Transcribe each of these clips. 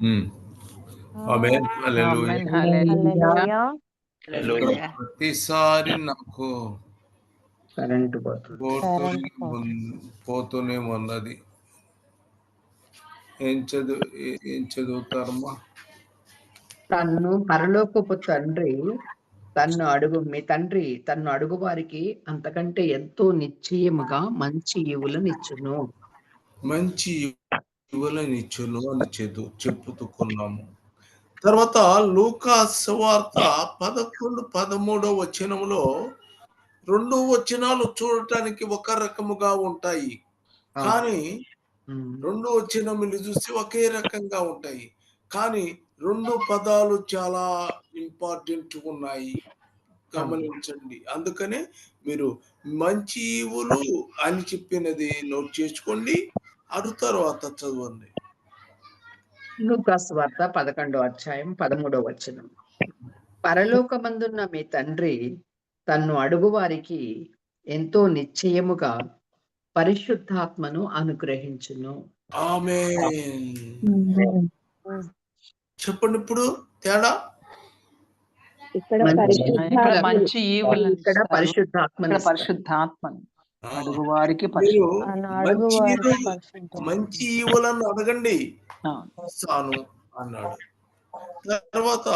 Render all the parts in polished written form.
ఉమ్. ఆమేన్. హల్లెలూయా. ఆమేన్. హల్లెలూయా. హల్లెలూయా. హల్లెలూయా. ప్రతిసారి నాకు కరెంటు పోతుంది. కరెంట్ పోతుంది. పోతూనే ఉన్నది. ఏం చదువుతారమ్మా? తన్ను పరలోకపు తండ్రి మీ తండ్రి తన్ను అడుగు వారికి అంతకంటే ఎంతో నిశ్చయముగా మంచి ఈవులనిచ్చును. మంచి ఈవులనిచ్చును అని చెప్పుతున్నాము. తర్వాత లూకా సువార్త 11, 13 వచనంలో 2 వచనాలు చూడటానికి ఒక రకముగా ఉంటాయి, కానీ 2 వచనములు చూస్తే ఒకే రకంగా ఉంటాయి. కానీ 2 పదాలు చాలా ఇంపార్టెంట్ ఉన్నాయి, గమనించండి. అందుకనే మీరు మంచి ఈవులు అని చెప్పినది నోట్ చేసుకోండి, అటు తర్వాత చదవండి. లూకా సువార్త 11వ అధ్యాయం 13వ వచనం. పరలోకమందున్న మీ తండ్రి తన్ను అడుగు వారికి ఎంతో నిశ్చయముగా పరిశుద్ధాత్మను అనుగ్రహించును. ఆమేన్. చెప్పండి ఇప్పుడు తేడా. ఇక్కడ ఇక్కడ మంచి ఈవులను ఇక్కడ పరిశుద్ధాత్మను అడుగు వారికి మీరు అడుగు వారికి పరిశుద్ధ మంచి ఈవులను అడగండి ఇస్తాను అన్నాడు. తర్వాత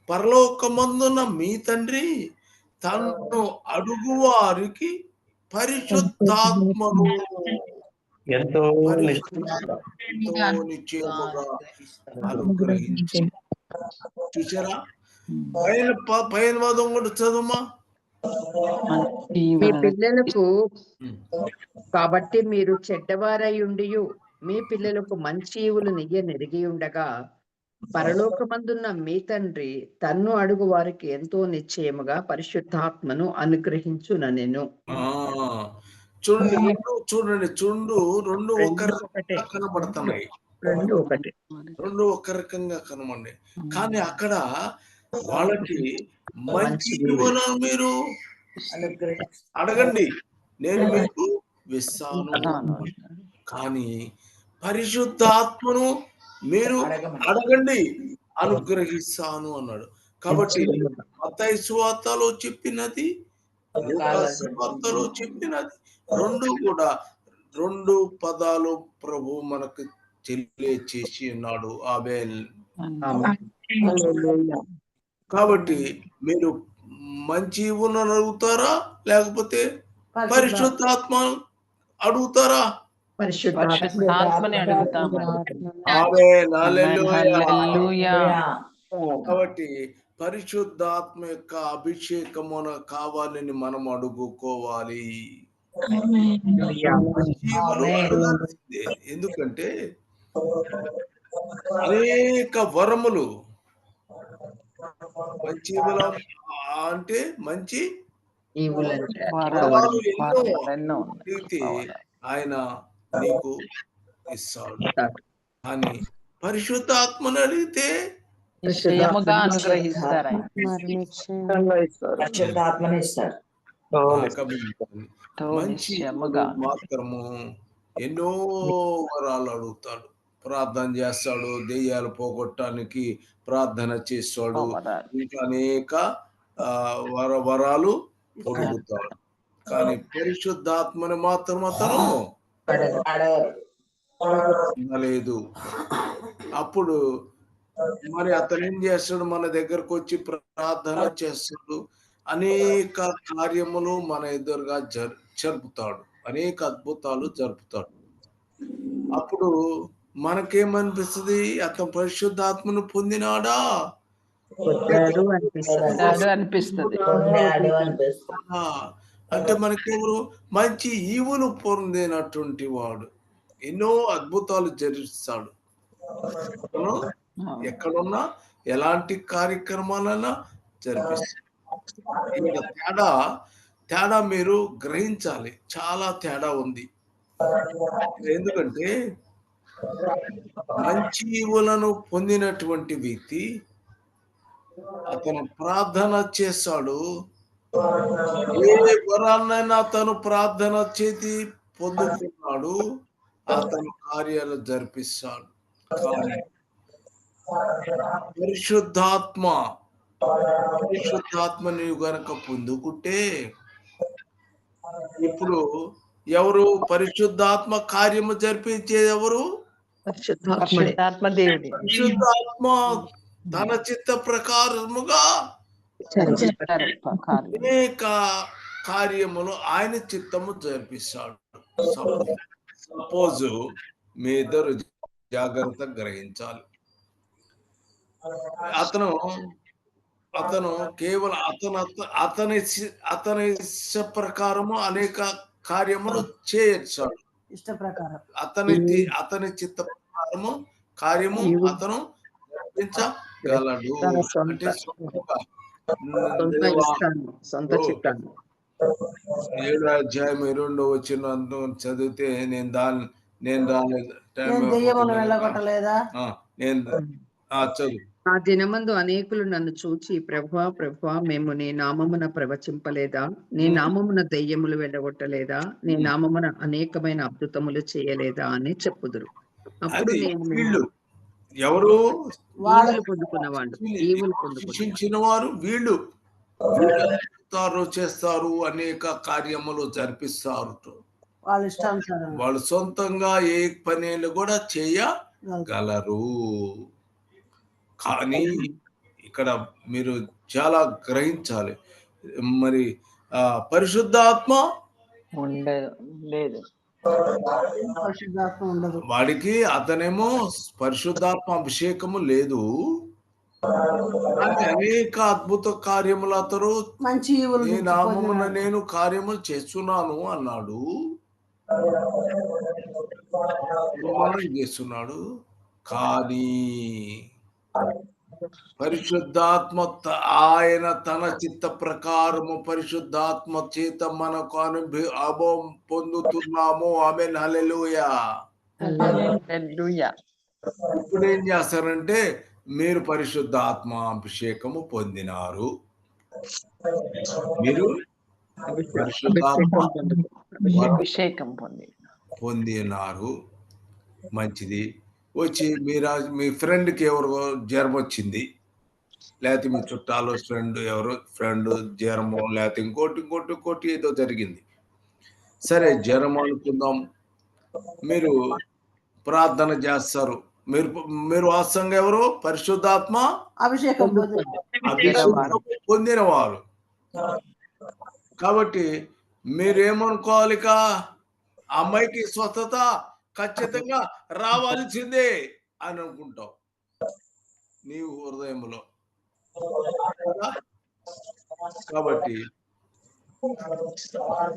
పరలోకమందున్న మీ తండ్రి తను అడుగు వారికి పరిశుద్ధాత్మను ఎంతో నిశ్చయముగా అనుగ్రహించి. చూసారా? పైన వాదం కూడా చదువుమా. మీ పిల్లలకు కాబట్టి మీరు చెడ్డవారై ఉండియు మీ పిల్లలకు మంచి ఈవులు నెరిగి ఉండగా పరలోకమందున్న మీ తండ్రి తన్ను అడుగు వారికి ఎంతో నిశ్చయముగా పరిశుద్ధాత్మను అనుగ్రహించుననెను. చూడండి, రెండు ఒక కనబడుతున్నాయి, రెండు ఒక రకంగా కనబడి, కానీ అక్కడ వాళ్ళకి మంచి ఈవులను మీరు అడగండి, నేను మీకు ఇస్తాను. కానీ పరిశుద్ధాత్మను మీరు అడగండి, అనుగ్రహిస్తాను అన్నాడు. కాబట్టి మత్తయి సువార్తలో చెప్పినది, లూకా సువార్తలో చెప్పినది, రెండు పదాలు ప్రభు మనకు తెలియచేసి ఉన్నాడు. ఆమేన్. కాబట్టి మీరు మంచి ఈవులను అడుగుతారా, లేకపోతే పరిశుద్ధాత్మ అడుగుతారా? పరిశుద్ధాత్మని అడుగుతామండి. ఆమేన్. హల్లెలూయా. హల్లెలూయా. కాబట్టి పరిశుద్ధాత్మ యొక్క అభిషేకమున కావాలని మనం అడుగుకోవాలి. అడగాల్సిందే. ఎందుకంటే అనేక వరములు, మంచి అంటే మంచి వరాలు ఎన్నో ఆయన నీకు ఇస్తాడు. కానీ పరిశుద్ధాత్మను అడిగితే నిశ్చయముగా అనుగ్రహిస్తారు. మంచి మాత్రము ఎన్నో వరాలు అడుగుతాడు, ప్రార్థన చేస్తాడు, దెయ్యాలు పోగొట్టడానికి ప్రార్థన చేస్తాడు, ఇంకా అనేక వరాలు పొందుతాడు. కానీ పరిశుద్ధాత్మని మాత్రం అతను లేదు. అప్పుడు మరి అతను ఏం చేస్తాడు? మన దగ్గరకు వచ్చి ప్రార్థన చేస్తాడు, అనేక కార్యములు మన ఎదురుగా జరుపుతాడు, అనేక అద్భుతాలు జరుపుతాడు. అప్పుడు మనకేమనిపిస్తుంది? అతను పరిశుద్ధాత్మను పొందినాడా అనిపిస్తుంది. అంటే మనకెవరు? మంచి ఈవులు పొందినటువంటి వాడు ఎన్నో అద్భుతాలు జరిపిస్తాడు. ఎక్కడున్నా ఎలాంటి కార్యక్రమాలైనా జరిపిస్తాడు. తేడా మీరు గ్రహించాలి, చాలా తేడా ఉంది. ఎందుకంటే మంచి ఈవులను పొందినటువంటి వ్యక్తి అతను ప్రార్థన చేస్తాడు, ఏ వరాన్నైనా అతను ప్రార్థన చేతి పొందుతున్నాడు, అతను కార్యాలు జరిపిస్తాడు. కానీ పరిశుద్ధాత్మ నీవు గనక పొందుకుంటే ఇప్పుడు ఎవరు పరిశుద్ధాత్మ కార్యము జరిపించే ఎవరు? పరిశుద్ధాత్మ దేవుడి పరిశుద్ధాత్మ తన చిత్త ప్రకారముగా అనేక కార్యములు ఆయన చిత్తము జరిపిస్తాడు. సపోజ్ మీ ఇద్దరు జాగ్రత్త గ్రహించాలి. అతను కేవలం అతని ఇష్ట ప్రకారము అనేక కార్యములు చేయొచ్చాడు. ఇష్ట ప్రకారం అతని చిత్త ప్రకారము కార్యము అతను జరిపించగలడు. అంటే సొంత చిత్తాన్ని 7వ అధ్యాయం 2వ వచనం చదివితే నేను రాలేదు దెయ్యములు వెళ్ళగొట్టలేదా? చదువు. ఆ దినమందు అనేకులు నన్ను చూచి ప్రభువా ప్రభువా మేము నీ నామమున ప్రవచింపలేదా, నీ నామమున దెయ్యములు వెళ్ళగొట్టలేదా, నీ నామమున అనేకమైన అద్భుతములు చేయలేదా అని చెప్పుదురు. అప్పుడు నేను ఎవరు పొందుకున్న వాళ్ళు ఈవులు శిక్షించిన వారు వీళ్ళు చేస్తారు, అనేక కార్యములు జరిపిస్తారు. వాళ్ళు సొంతంగా ఏ పనులు కూడా చేయగలరు. కానీ ఇక్కడ మీరు చాలా గ్రహించాలి. మరి పరిశుద్ధాత్మ లేదు, వాడికి అతనేమో పరిశుద్ధాత్మ అభిషేకము లేదు, అనేక అద్భుత కార్యములు అతడు నీ నామమున నేను కార్యములు చేస్తున్నాను అన్నాడు, చేస్తున్నాడు. కానీ పరిశుద్ధాత్మ ఆయన తన చిత్త ప్రకారము పరిశుద్ధాత్మ చేత మనకు అనుభవం పొందుతున్నాము. ఆమేన్, హల్లెలూయా. ఇప్పుడు ఏం చేస్తారంటే మీరు పరిశుద్ధాత్మ అభిషేకము పొందినారు, మీరు పరిశుద్ధాత్మ అభిషేకం పొందినారు. మంచిది. వచ్చి మీ ఫ్రెండ్కి ఎవరు జ్వరం వచ్చింది, లేకపోతే మీ చుట్టాలు ఫ్రెండ్ జ్వరము, లేకపోతే ఇంకోటి ఏదో జరిగింది. సరే జ్వరం అనుకుందాం, మీరు ప్రార్థన చేస్తారు. మీరు వాస్తవంగా ఎవరు? పరిశుద్ధాత్మ అభిషేకం పొందినవారు. కాబట్టి మీరేమనుకోవాలి, అమ్మాయికి స్వస్థత ఖచ్చితంగా రావాల్సిందే అని అనుకుంటావు నీవు హృదయంలో. కాబట్టి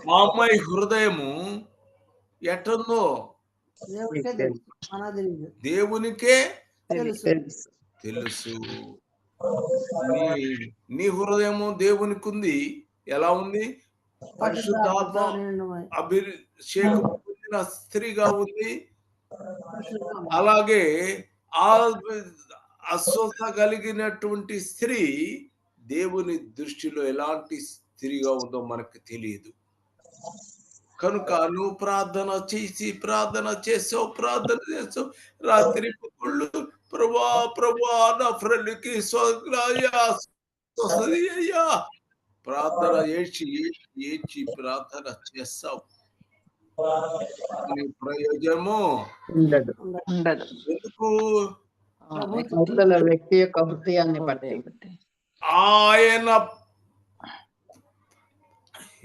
మా అమ్మాయి హృదయము ఎట్టుందో దేవునికే తెలుసు. నీ హృదయము దేవునికి ఉంది. ఎలా ఉంది? పరిశుద్ధాత్మ అభిషేకం పొందిన స్త్రీగా ఉంది. అలాగే అస్వస్థ కలిగినటువంటి స్త్రీ దేవుని దృష్టిలో ఎలాంటి స్త్రీగా ఉందో మనకు తెలియదు. కనుక నువ్వు ప్రార్థన చేసావు రాత్రి ప్రభా నా ఫ్రెండ్కి అయ్యా ప్రార్థన ఏడ్చి ప్రార్థన చేస్తావు, ప్రయోజనము ఉండదు. ఎందుకు? వ్యక్తి యొక్క హృదయాన్ని బట్టి ఆయన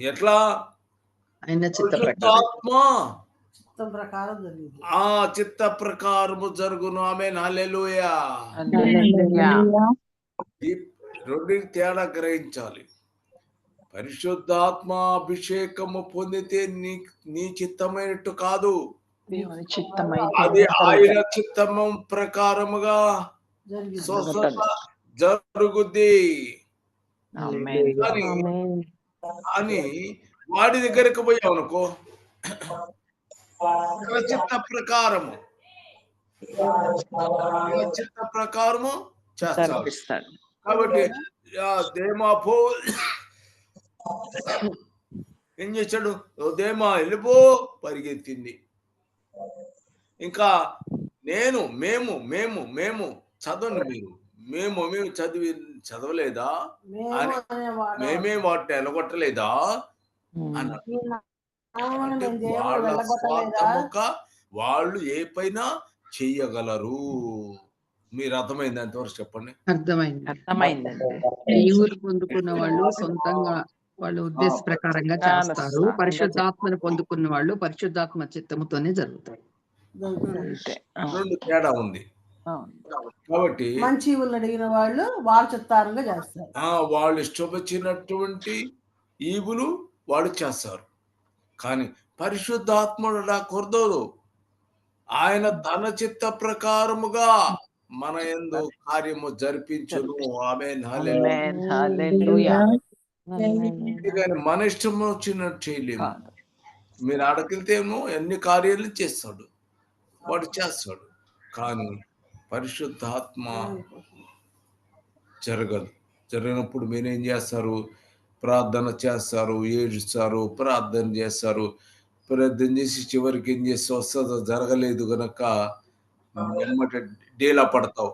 ఎట్లా చిత్త ప్రకారము జరుగును. ఆమేన్, హల్లెలూయా. రెండింటి తేడా గ్రహించాలి. పరిశుద్ధాత్మ అభిషేకము పొందితే నీ చిత్తమైనట్టు కాదు, అది ఆయన చిత్తము ప్రకారముగా స్వస్థత జరుగుద్ది అని వాడి దగ్గరకు పోయావు అనుకో, చిత్త ప్రకారము చేస్తాడు. కాబట్టి దేమాపో ఏం చేశాడు? దేమా వెళ్ళిపో, పరిగెత్తింది. ఇంకా మేము చదవండి మీరు. మేము చదవలేదా? మేము అని అనేవాడు. మేమే వాటిని ఎలగొట్టలేదా అన్నాడు. ఈ నామమున అంటే మేము దెయ్యములు వాళ్ళ వెళ్ళగొట్టలేదా? స్వార్థముగా వాళ్ళు ఏ పైన చెయ్యగలరు. మీరు అర్థమైంది ఎంతవరకు చెప్పండి? అర్థమైంది. అర్థమైందండి. ఈవులు పొందుకున్న వాళ్ళు సొంతంగా వాళ్ళ ఉద్దేశ ప్రకారంగా చేస్తారు. పరిశుద్ధాత్మను పొందుకున్న వాళ్ళు పరిశుద్ధాత్మ చిత్తముతోనే జరుగుతాయి. అంతే. ఆ, 2 తేడా ఉంది. అవును. కాబట్టి మంచి ఈవులు అడిగిన వాళ్ళు వారి చిత్తారంగా చేస్తారు. వాళ్ళు ఇష్టం వచ్చినటువంటి ఈవులు వాళ్ళు చేస్తారు. కానీ పరిశుద్ధాత్ముడు అలా కుదరదు. ఆయన తన చిత్త ప్రకారముగా మన యందు కార్యము జరిపించును. ఆమేన్. హల్లెలూయా. ఆమేన్. హల్లెలూయా. కానీ మన ఇష్టం వచ్చినట్టు చేయలేము. కాదు. మీరు ఆడకెళ్తేమో ఎన్ని కార్యాలు చేస్తాడు, వాడు చేస్తాడు. కానీ పరిశుద్ధాత్మ జరగదు. జరిగినప్పుడు మీరేం చేస్తారు? ప్రార్థన చేస్తారు, ఏడుస్తారు, ప్రార్థన చేస్తారు. ప్రార్థన చేసి చివరికి ఏం చేసి స్వస్థత జరగలేదు గనక ఎమ్మటే డేలా పడతావు.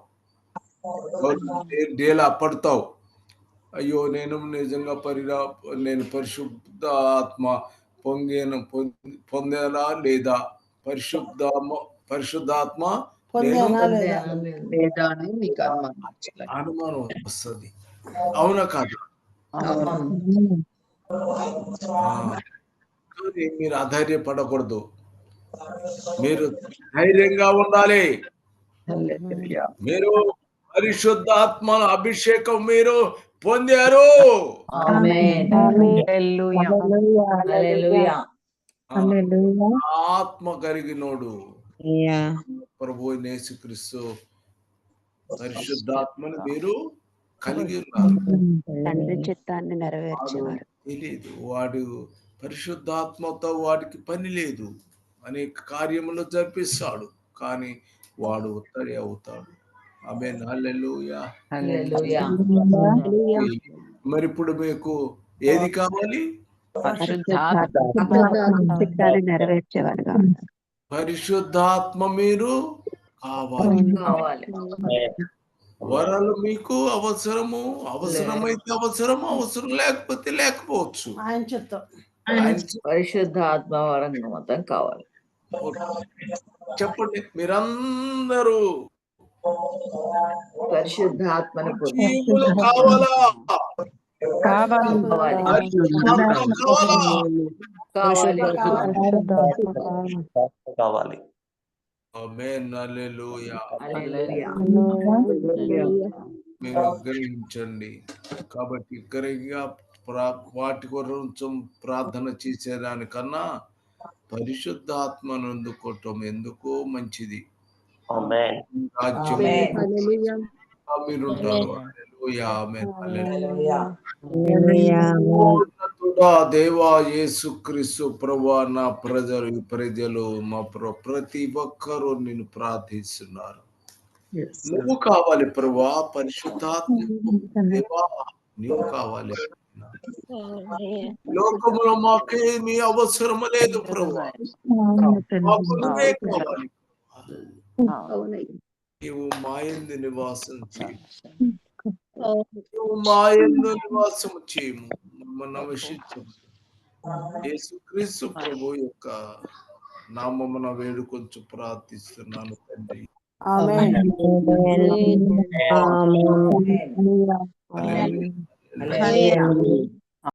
డేలా పడతావు. అయ్యో! నేను నిజంగా నేను పరిశుద్ధ ఆత్మ పొందానా లేదా? పరిశుద్ధాత్మ నేను పొందేనా లేదా? లేదా అని మీకు అనుమానం వచ్చేలాగా. అనుమానం వస్తది. అవునా కాదా? కానీ మీరు అధైర్యపడకూడదు. మీరు ధైర్యంగా ఉండాలి. హల్లెలూయా. మీరు పరిశుద్ధాత్మ అభిషేకం మీరు పొందారు. ఆమేన్. హల్లెలూయా. హల్లెలూయా. ఆత్మ కలిగినోడు ప్రభు యేసుక్రీస్తు పరిశుద్ధాత్మను మీరు కలిగి ఉన్నారు. తండ్రి చిత్తాన్ని నెరవేర్చేవారు. తెలియదు వాడు పరిశుద్ధాత్మతో వాడికి పని లేదు. అనేక కార్యములు జరిపిస్తాడు. కానీ వాడు ఒత్తడి అవుతాడు. ఆమేన్. హల్లెలూయా. హల్లెలూయా. మరి ఇప్పుడు మీకు ఏది కావాలి? చిత్తాన్ని నెరవేర్చేవారు కావాలి. పరిశుద్ధాత్మ మీరు కావాలి. కావాలి. వరాలు మీకు అవసరమైతే అవసరం లేకపోతే లేకపోవచ్చు. ఆయన చిత్తం. పరిశుద్ధాత్మ వరంగా మొత్తం కావాలి. చెప్పండి మీరందరూ పరిశుద్ధాత్మను జీవులు కావాలా? కావాలి. పరిశుద్ధాత్మ కావాలా? కావాలి. ఆమేన్. హల్లెలూయా. హల్లెలూయా. మీరు గ్రహించండి. కాబట్టి వాటి గురించి ప్రార్థన చేసేదానికన్నా పరిశుద్ధాత్మను అందుకోవటం ఎందుకో మంచిది. ఆమేన్. రాజ్యం హల్లెలూయా. మీరుంటారు. హల్లెలూయా. ఆమేన్. హల్లెలూయా. ఉన్నతుడా దేవా యేసుక్రీస్తు ప్రభువా, నా ప్రజలు మా ప్రతి ఒక్కరూ నిన్ను ప్రార్థిస్తున్నారు. నువ్వు కావాలి ప్రభువా, పరిశుద్ధాత్మ దేవా నీవు కావాలి. లోకములో మాకేమీ అవసరం లేదు ప్రభువా, మాకు నువ్వే కావాలి. నీవు మా యందు నివాసం చేయము, మమ్మల్ని అవశించము. యేసుక్రీస్తు ప్రభు యొక్క నామమున వేడుకొంచు ప్రార్థిస్తున్నాను తండ్రి. ఆమేన్. హల్లెలూయా. హల్లెలూయా.